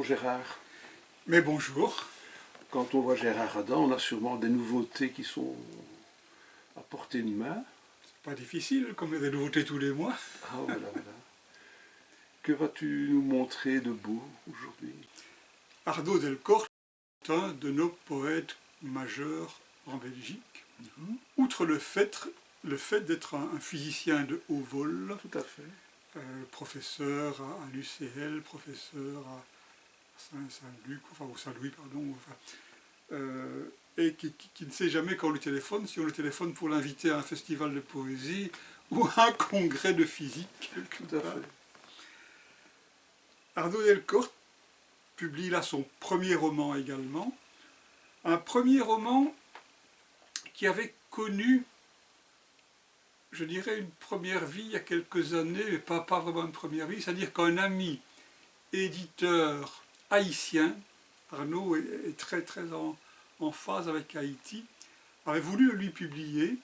Gérard. Mais bonjour. Quand on voit Gérard Adam, on a sûrement des nouveautés qui sont à portée de main. C'est pas difficile, comme il y a des nouveautés tous les mois. Ah voilà, voilà. Que vas-tu nous montrer de beau aujourd'hui? Arnaud Delcourt est un de nos poètes majeurs en Belgique. Outre le fait d'être un physicien de haut vol, Tout à fait. professeur à l'UCL, professeur à Saint-Luc, enfin au Saint-Louis, pardon, et qui ne sait jamais quand on le téléphone, si on le téléphone pour l'inviter à un festival de poésie ou à un congrès de physique. Tout à fait. Arnaud Delcourt publie là son premier roman également. Un premier roman qui avait connu, je dirais, une première vie il y a quelques années, mais pas vraiment une première vie, c'est-à-dire qu'un ami éditeur haïtien, Arnaud est très en phase avec Haïti, avait voulu lui publier.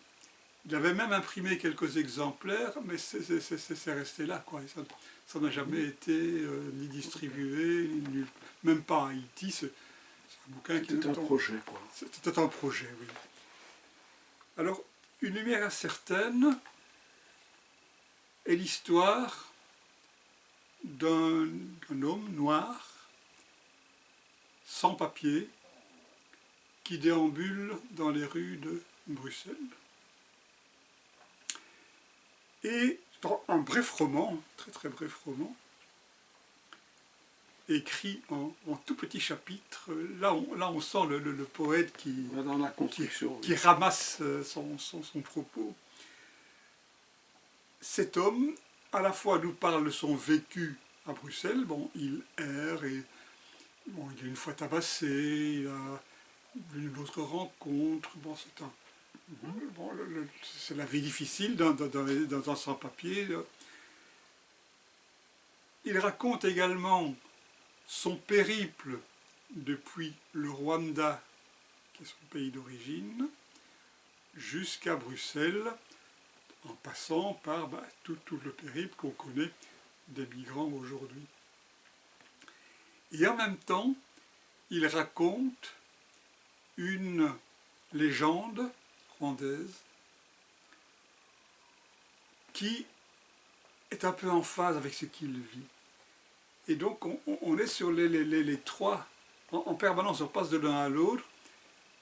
Il avait même imprimé quelques exemplaires, mais c'est resté là, quoi. Ça n'a jamais été ni distribué, même pas à Haïti. C'est un bouquin qui était un projet, quoi. C'était un projet, oui. Alors, Une lumière incertaine est l'histoire d'un homme noir, sans papier, qui déambule dans les rues de Bruxelles. Et dans un bref roman, très bref roman, écrit en tout petits chapitres, là on sent le poète dans la construction, qui ramasse son propos. Cet homme, à la fois nous parle de son vécu à Bruxelles, bon, il erre, et bon, il est une fois tabassé, il a une autre rencontre, bon, c'est la vie difficile dans un sans-papier. Il raconte également son périple depuis le Rwanda, qui est son pays d'origine, jusqu'à Bruxelles, en passant par tout le périple qu'on connaît des migrants aujourd'hui. Et en même temps, il raconte une légende rwandaise qui est un peu en phase avec ce qu'il vit. Et donc on est sur les trois, en permanence, on passe de l'un à l'autre,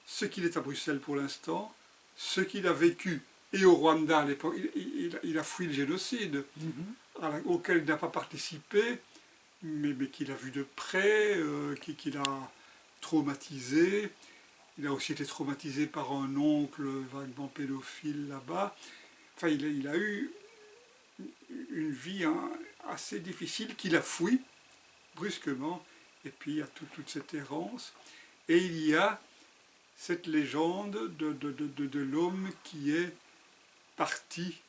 ce qu'il est à Bruxelles pour l'instant, ce qu'il a vécu, et au Rwanda à l'époque, il a fui le génocide, auquel il n'a pas participé, mais qu'il a vu de près, qu'il a traumatisé. Il a aussi été traumatisé par un oncle vaguement pédophile là-bas. Enfin, il a eu une vie assez difficile qu'il a fui brusquement, et puis il y a toute cette errance, et il y a cette légende de l'homme qui est parti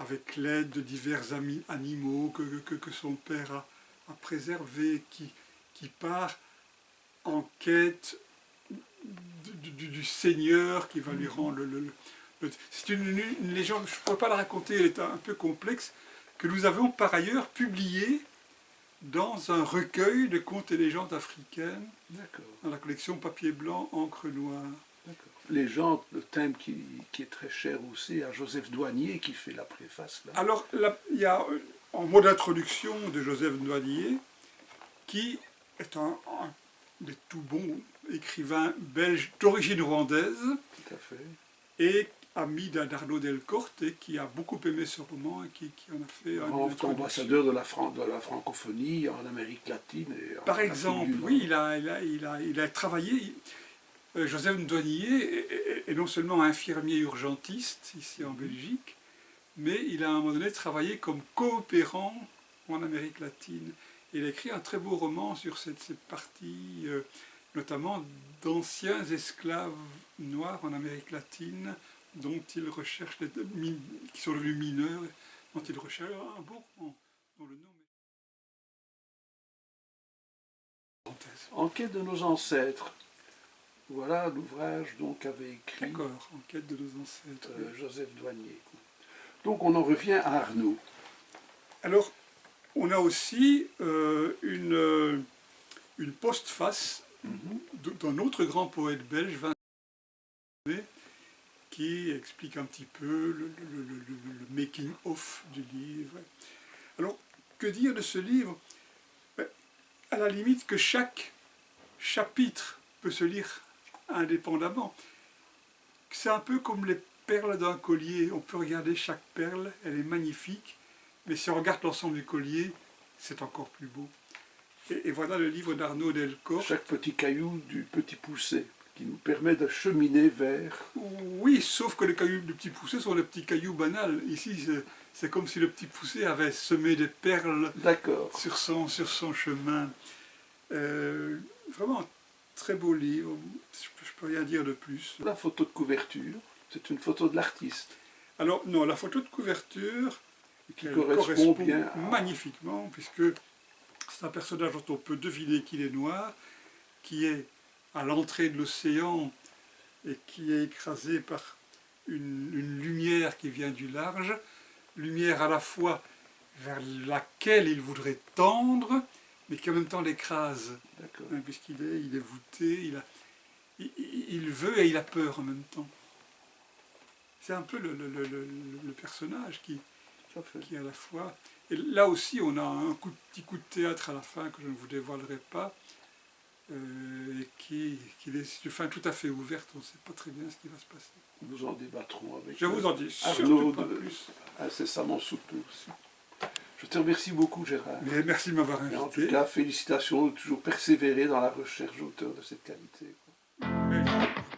avec l'aide de divers animaux que son père a préservés, qui part en quête du Seigneur qui va lui rendre c'est une légende, je ne pourrais pas la raconter, elle est un peu complexe, que nous avons par ailleurs publiée dans un recueil de contes et légendes africaines, dans la collection Papier Blanc, Encre Noire. Légende, le thème qui est très cher aussi à Joseph Douanier qui fait la préface. Là. Alors, il y a en mot d'introduction de Joseph Douanier, qui est un des tout bons écrivains belges d'origine rwandaise, tout à fait. Et ami d'Arnaud Delcourt, et qui a beaucoup aimé ce roman et qui en a fait un ambassadeur de la francophonie en Amérique latine. Par exemple, oui, il a travaillé. Joseph Douanier est non seulement infirmier urgentiste ici en Belgique, mais il a à un moment donné travaillé comme coopérant en Amérique latine. Il a écrit un très beau roman sur cette partie, notamment d'anciens esclaves noirs en Amérique latine, dont il recherche, qui sont devenus mineurs, dont il recherche un beau roman, dont le nom est... En quête de nos ancêtres. Voilà l'ouvrage qu'avait écrit En quête de nos ancêtres. Joseph Douanier. Donc on en revient à Arnaud. Alors, on a aussi une une postface d'un autre grand poète belge, Vincent Lemay, qui explique un petit peu le making-of du livre. Alors, que dire de ce livre? À la limite que chaque chapitre peut se lire indépendamment. C'est un peu comme les perles d'un collier. On peut regarder chaque perle, elle est magnifique, mais si on regarde l'ensemble du collier, c'est encore plus beau. Et voilà le livre d'Arnaud Delcor. Chaque petit caillou du petit poussé, qui nous permet de cheminer vers... Oui, sauf que les cailloux du petit poussé sont des petits cailloux banals. Ici, c'est comme si le petit poussé avait semé des perles sur son chemin. Vraiment un très beau livre, je peux rien dire de plus. La photo de couverture, c'est une photo de l'artiste. Alors non, la photo de couverture qui correspond bien magnifiquement, puisque c'est un personnage dont on peut deviner qu'il est noir, qui est à l'entrée de l'océan et qui est écrasé par une lumière qui vient du large, lumière à la fois vers laquelle il voudrait tendre, mais qui en même temps l'écrase, puisqu'il est voûté, il veut et il a peur en même temps. C'est un peu le personnage qui à la fois... Et là aussi, on a un petit coup de théâtre à la fin que je ne vous dévoilerai pas, et qui laisse une fin tout à fait ouverte, on ne sait pas très bien ce qui va se passer. Nous en débattrons avec je vous en dis Arnaud incessamment sous peu aussi. Je te remercie beaucoup, Gérard. Mais merci de m'avoir invité. Et en tout cas, félicitations de toujours persévérer dans la recherche d'auteurs de cette qualité. Merci.